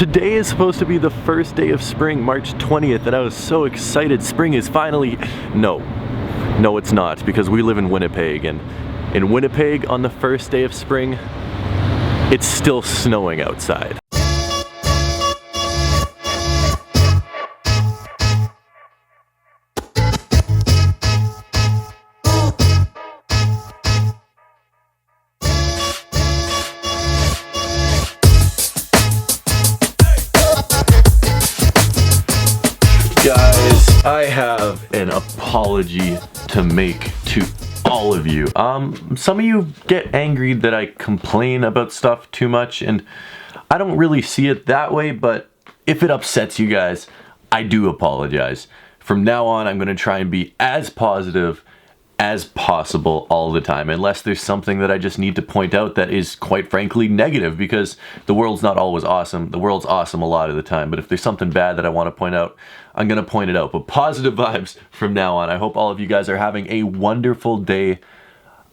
Today is supposed to be the first day of spring, March 20th, and I was so excited. Spring is finally... No, it's not, because we live in Winnipeg, and in Winnipeg on the first day of spring, it's still snowing outside. Guys, I have an apology to make to all of you. Some of you get angry that I complain about stuff too much, and I don't really see it that way, but if it upsets you guys, I do apologize. From now on, I'm gonna try and be as positive as possible all the time, unless there's something that I just need to point out that is quite frankly negative, because the world's not always awesome. The world's awesome a lot of the time, but if there's something bad that I want to point out, I'm gonna point it out. But positive vibes from now on. I hope all of you guys are having a wonderful day.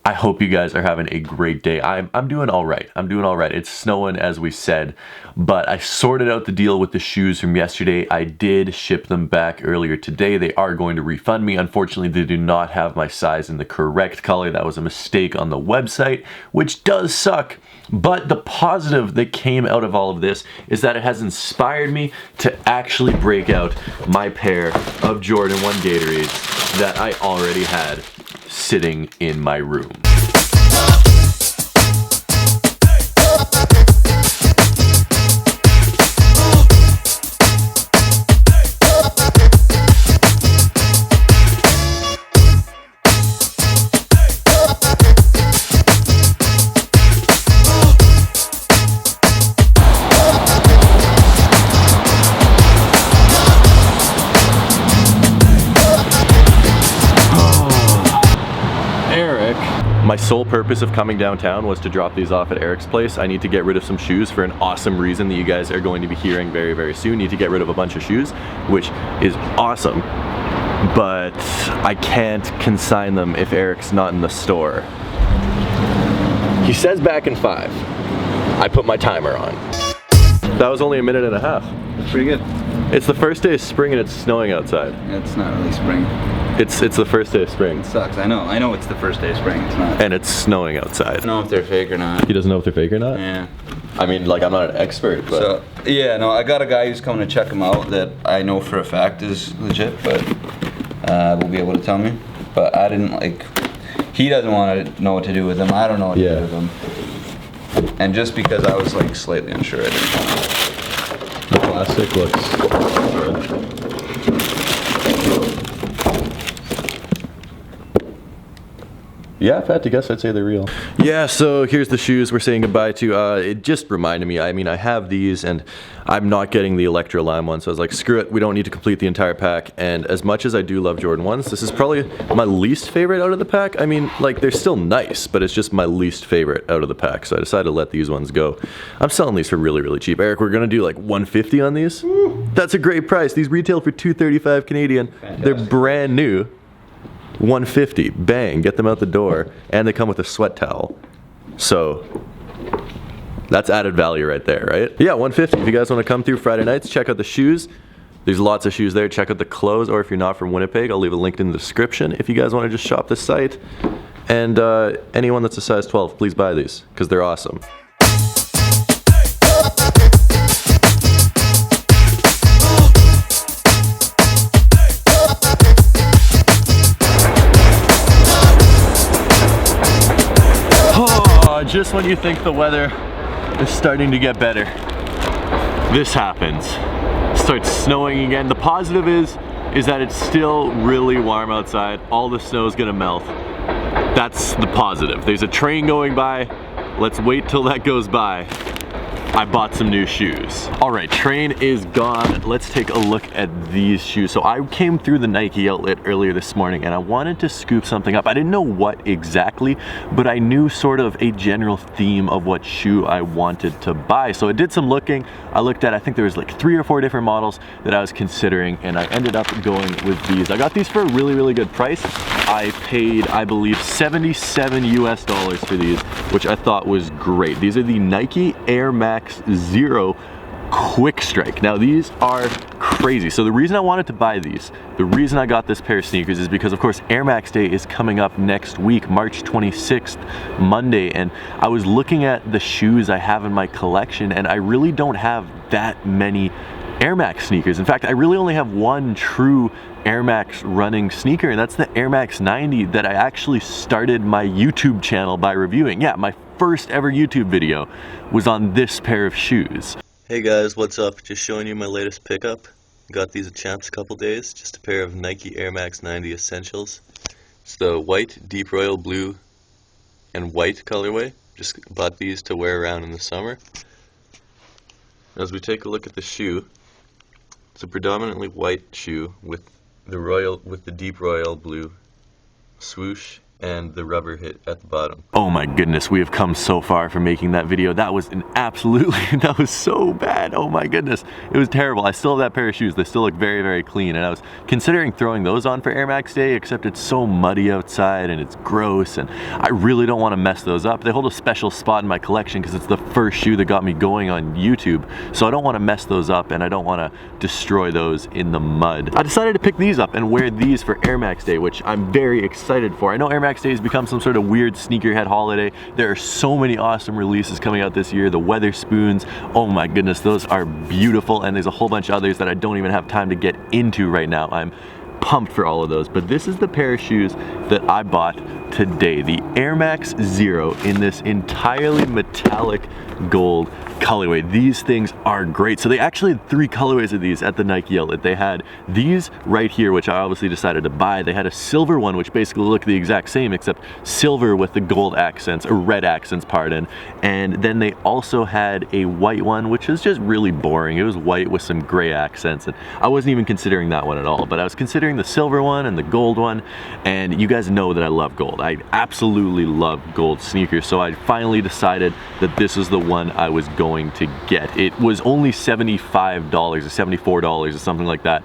I hope you guys are having a great day. I'm doing all right. I'm doing all right. It's snowing, as we said, but I sorted out the deal with the shoes from yesterday. I did ship them back earlier today. They are going to refund me. Unfortunately, they do not have my size in the correct color. That was a mistake on the website, which does suck. But the positive that came out of all of this is that it has inspired me to actually break out my pair of Jordan 1 Gatorades that I already had sitting in my room. My sole purpose of coming downtown was to drop these off at Eric's place. I need to get rid of some shoes for an awesome reason that you guys are going to be hearing very, very soon. Need to get rid of a bunch of shoes, which is awesome. But I can't consign them if Eric's not in the store. He says back in 5. I put my timer on. That was only a minute and a half. That's pretty good. It's the first day of spring and it's snowing outside. It's not really spring. It's the first day of spring. It sucks. I know it's the first day of spring. It's not. And it's snowing outside. I don't know if they're fake or not. He doesn't know if they're fake or not? Yeah. I mean, like, I'm not an expert, but... So, yeah, no, I got a guy who's coming to check them out that I know for a fact is legit, but will be able to tell me. But I didn't, like... He doesn't want to know what to do with them. I don't know what to do with them. And just because I was, like, slightly unsure, I didn't know. The plastic looks good. Yeah, if I had to guess, I'd say they're real. Yeah, so here's the shoes we're saying goodbye to. It just reminded me, I mean, I have these and I'm not getting the Electro Lime one, so I was like, screw it, we don't need to complete the entire pack. And as much as I do love Jordan 1s, this is probably my least favorite out of the pack. I mean, like, they're still nice, but it's just my least favorite out of the pack, so I decided to let these ones go. I'm selling these for really, really cheap. Eric, we're gonna do like $150 on these? That's a great price. These retail for $235 Canadian. Fantastic. They're brand new. $150, bang, get them out the door, and they come with a sweat towel. So that's added value right there, right? Yeah, $150. If you guys want to come through Friday nights, check out the shoes. There's lots of shoes there. Check out the clothes, or if you're not from Winnipeg, I'll leave a link in the description if you guys want to just shop the site. And anyone that's a size 12, please buy these, because they're awesome. Just when you think the weather is starting to get better, this happens. It starts snowing again. The positive is that it's still really warm outside. All the snow is gonna melt. That's the positive. There's a train going by. Let's wait till that goes by. I bought some new shoes. All right, train is gone. Let's take a look at these shoes. So I came through the Nike outlet earlier this morning and I wanted to scoop something up. I didn't know what exactly, but I knew sort of a general theme of what shoe I wanted to buy. So I did some looking. I looked at, I think there was like 3 or 4 different models that I was considering, and I ended up going with these. I got these for a really, really good price. I paid, I believe, $77 US for these, which I thought was great. These are the Nike Air Max Zero Quick Strike. Now these are crazy. So the reason I wanted to buy these, the reason I got this pair of sneakers is because of course Air Max Day is coming up next week, March 26th, Monday, and I was looking at the shoes I have in my collection and I really don't have that many Air Max sneakers. In fact, I really only have one true Air Max running sneaker, and that's the Air Max 90 that I actually started my YouTube channel by reviewing. Yeah, my first ever YouTube video was on this pair of shoes. Hey guys, what's up? Just showing you my latest pickup. Got these at Champs a couple days. Just a pair of Nike Air Max 90 Essentials. It's the white, deep royal blue, and white colorway. Just bought these to wear around in the summer. As we take a look at the shoe, it's a predominantly white shoe with the deep royal blue swoosh and the rubber hit at the bottom. Oh my goodness, we have come so far from making that video. That was that was so bad. Oh my goodness, it was terrible. I still have that pair of shoes. They still look very, very clean, and I was considering throwing those on for Air Max Day, except it's so muddy outside and it's gross, and I really don't want to mess those up. They hold a special spot in my collection because it's the first shoe that got me going on YouTube, so I don't want to mess those up and I don't want to destroy those in the mud. I decided to pick these up and wear these for Air Max Day, which I'm very excited for. I know Air Max Day has become some sort of weird sneakerhead holiday. There are so many awesome releases coming out this year. The Weatherspoons, oh my goodness, those are beautiful, and there's a whole bunch of others that I don't even have time to get into right now. I'm pumped for all of those, but this is the pair of shoes that I bought today, the Air Max Zero in this entirely metallic gold colorway. These things are great. So they actually had 3 colorways of these at the Nike outlet. They had these right here, which I obviously decided to buy. They had a silver one, which basically looked the exact same, except silver with the gold accents, or red accents, pardon. And then they also had a white one, which was just really boring. It was white with some gray accents, and I wasn't even considering that one at all, but I was considering the silver one and the gold one, and you guys know that I love gold. I absolutely love gold sneakers, so I finally decided that this is the one I was going to get. It was only $75 or $74 or something like that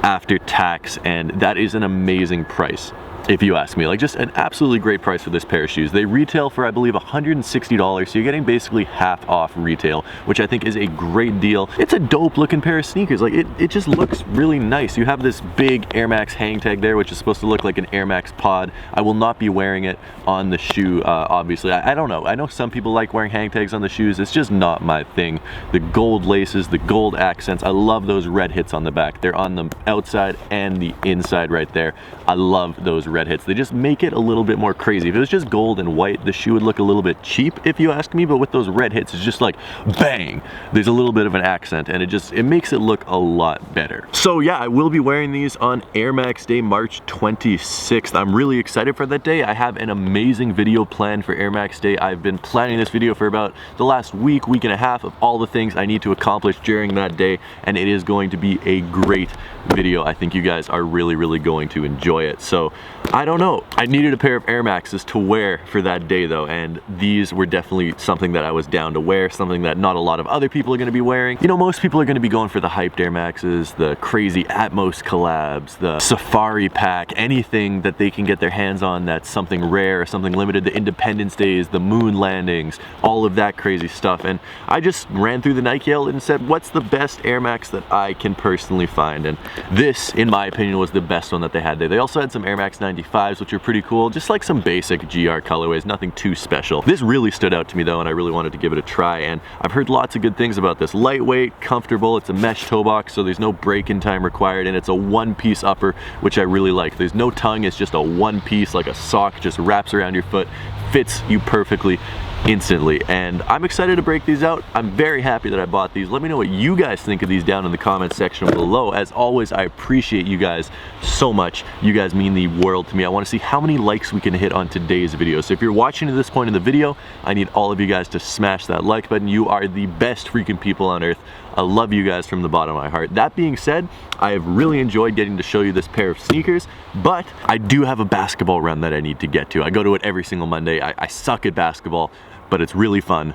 after tax, and that is an amazing price if you ask me. Like, just an absolutely great price for this pair of shoes. They retail for, I believe, $160, so you're getting basically half off retail, which I think is a great deal. It's a dope looking pair of sneakers. Like, it just looks really nice. You have this big Air Max hang tag there, which is supposed to look like an Air Max pod. I will not be wearing it on the shoe, obviously. I don't know. I know some people like wearing hang tags on the shoes. It's just not my thing. The gold laces, the gold accents, I love those red hits on the back. They're on the outside and the inside right there. I love those red hits. They just make it a little bit more crazy. If it was just gold and white, the shoe would look a little bit cheap, if you ask me, but with those red hits, it's just like bang, there's a little bit of an accent, and it makes it look a lot better. So yeah, I will be wearing these on Air Max Day, March 26th. I'm really excited for that day. I have an amazing video planned for Air Max Day. I've been planning this video for about the last week and a half of all the things I need to accomplish during that day, and it is going to be a great video. I think you guys are really, really going to enjoy it. So I don't know. I needed a pair of Air Maxes to wear for that day though, and these were definitely something that I was down to wear, something that not a lot of other people are going to be wearing. You know, most people are going to be going for the hyped Air Maxes, the crazy Atmos collabs, the Safari pack, anything that they can get their hands on that's something rare or something limited, the Independence Days, the moon landings, all of that crazy stuff. And I just ran through the Nike outlet and said, what's the best Air Max that I can personally find? And this, in my opinion, was the best one that they had there. They also had some Air Max 95s, which are pretty cool, just like some basic GR colorways, nothing too special. This really stood out to me though, and I really wanted to give it a try, and I've heard lots of good things about this. Lightweight, comfortable, it's a mesh toe box, so there's no break-in time required, and it's a one-piece upper, which I really like. There's no tongue, it's just a one piece, like a sock, just wraps around your foot, fits you perfectly instantly, and I'm excited to break these out. I'm very happy that I bought these. Let me know what you guys think of these down in the comment section below. As always, I appreciate you guys so much. You guys mean the world to me. I want to see how many likes we can hit on today's video. So if you're watching to this point in the video, I need all of you guys to smash that like button. You are the best freaking people on earth. I love you guys from the bottom of my heart. That being said, I have really enjoyed getting to show you this pair of sneakers, but I do have a basketball run that I need to get to. I go to it every single Monday. I suck at basketball, but it's really fun,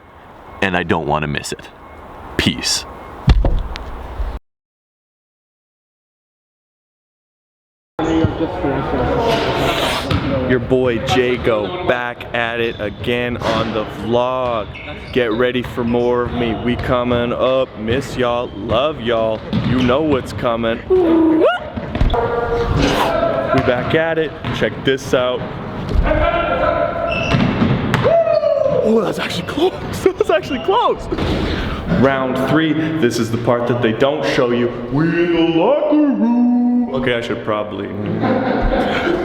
and I don't want to miss it. Peace. Your boy Jago back at it again on the vlog. Get ready for more of me. We coming up. Miss y'all. Love y'all. You know what's coming. We back at it. Check this out. Oh, that's actually close. That was actually close. Round 3. This is the part that they don't show you. We in the locker room. Okay, I should probably.